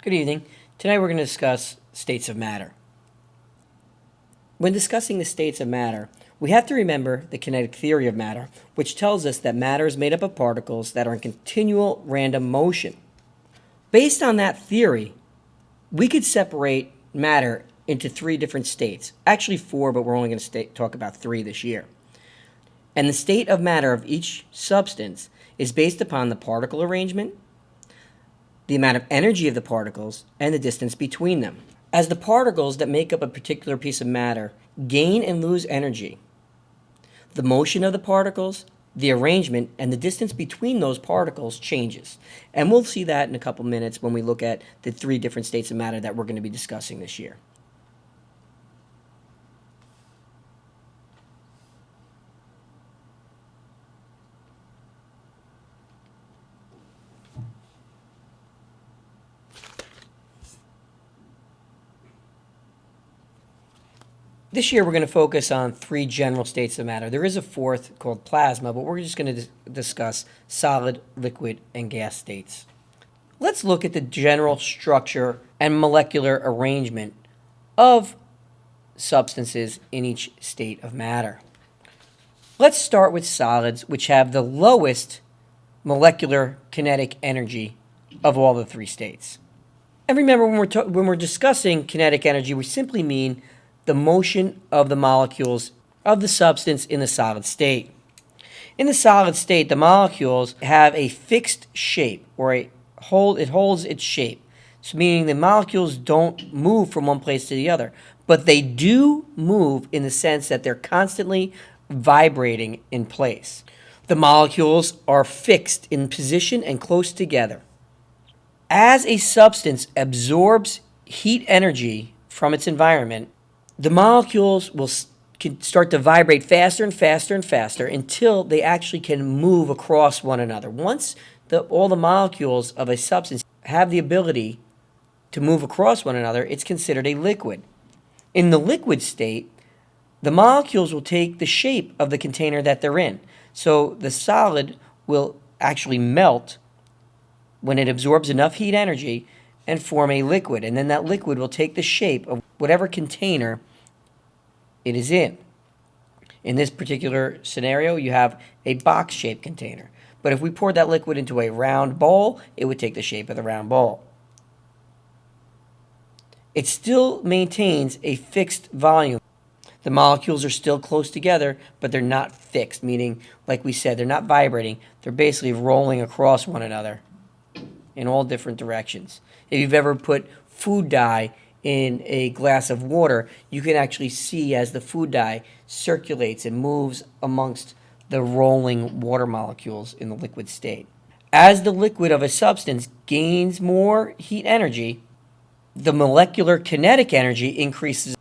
Good evening. Tonight we're going to discuss states of matter. When discussing the states of matter, we have to remember the kinetic theory of matter, which tells us that matter is made up of particles that are in continual random motion. Based on that theory, we could separate matter into three different states. Actually four, but we're only going to talk about three this year. And the state of matter of each substance is based upon the particle arrangement, the amount of energy of the particles, and the distance between them. As the particles that make up a particular piece of matter gain and lose energy, the motion of the particles, the arrangement, and the distance between those particles changes. And we'll see that in a couple minutes when we look at the three different states of matter that we're going to be discussing this year. This year we're going to focus on three general states of matter. There is a fourth called plasma, but we're just going to discuss solid, liquid, and gas states. Let's look at the general structure and molecular arrangement of substances in each state of matter. Let's start with solids, which have the lowest molecular kinetic energy of all the three states. And remember, when we're discussing kinetic energy, we simply mean the motion of the molecules of the substance in the solid state. In the solid state, the molecules have a fixed shape, or it holds its shape. So meaning the molecules don't move from one place to the other, but they do move in the sense that they're constantly vibrating in place. The molecules are fixed in position and close together. As a substance absorbs heat energy from its environment, the molecules will start to vibrate faster and faster and faster until they actually can move across one another. Once all the molecules of a substance have the ability to move across one another, it's considered a liquid. In the liquid state, the molecules will take the shape of the container that they're in. So the solid will actually melt when it absorbs enough heat energy and form a liquid. And then that liquid will take the shape of whatever container it is in. In this particular scenario, you have a box-shaped container. But if we poured that liquid into a round bowl, it would take the shape of the round bowl. It still maintains a fixed volume. The molecules are still close together, but they're not fixed, meaning, like we said, they're not vibrating. They're basically rolling across one another in all different directions. If you've ever put food dye in a glass of water, you can actually see as the food dye circulates and moves amongst the rolling water molecules in the liquid state. As the liquid of a substance gains more heat energy, the molecular kinetic energy increases.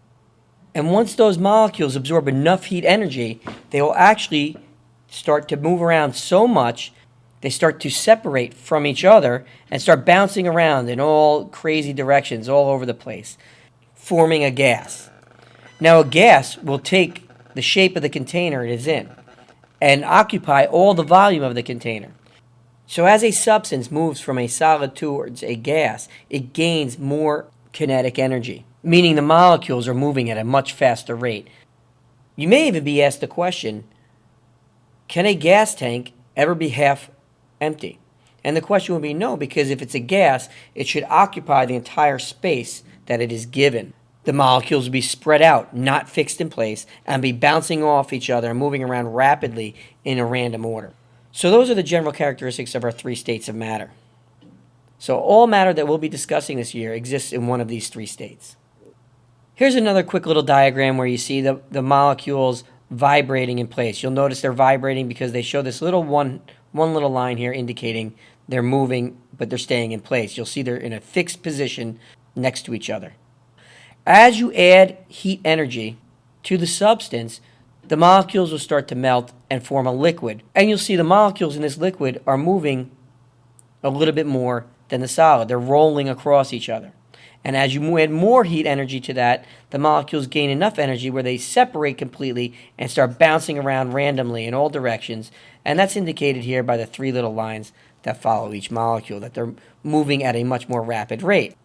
And once those molecules absorb enough heat energy, they will actually start to move around so much they start to separate from each other and start bouncing around in all crazy directions all over the place, forming a gas. Now, a gas will take the shape of the container it is in and occupy all the volume of the container. So as a substance moves from a solid towards a gas, it gains more kinetic energy, meaning the molecules are moving at a much faster rate. You may even be asked the question, can a gas tank ever be half empty? And the question would be no, because if it's a gas, it should occupy the entire space that it is given. The molecules will be spread out, not fixed in place, and be bouncing off each other and moving around rapidly in a random order. So those are the general characteristics of our three states of matter. So all matter that we'll be discussing this year exists in one of these three states. Here's another quick little diagram where you see the molecules vibrating in place. You'll notice they're vibrating because they show this little one little line here indicating they're moving, but they're staying in place. You'll see they're in a fixed position next to each other. As you add heat energy to the substance, the molecules will start to melt and form a liquid. And you'll see the molecules in this liquid are moving a little bit more than the solid. They're rolling across each other. And as you add more heat energy to that, the molecules gain enough energy where they separate completely and start bouncing around randomly in all directions. And that's indicated here by the three little lines that follow each molecule, that they're moving at a much more rapid rate.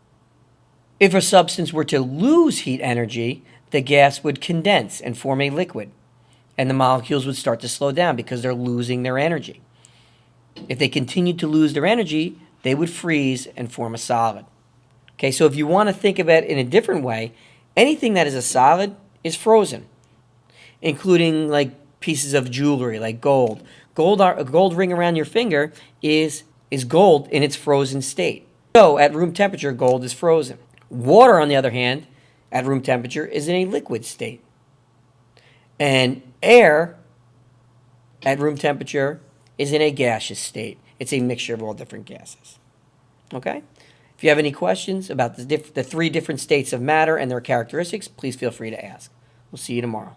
If a substance were to lose heat energy, the gas would condense and form a liquid, and the molecules would start to slow down because they're losing their energy. If they continued to lose their energy, they would freeze and form a solid. Okay, so if you want to think of it in a different way, anything that is a solid is frozen, including like pieces of jewelry like gold. A gold ring around your finger is gold in its frozen state. So at room temperature, gold is frozen. Water, on the other hand, at room temperature is in a liquid state. And air at room temperature is in a gaseous state. It's a mixture of all different gases. Okay? If you have any questions about the three different states of matter and their characteristics, please feel free to ask. We'll see you tomorrow.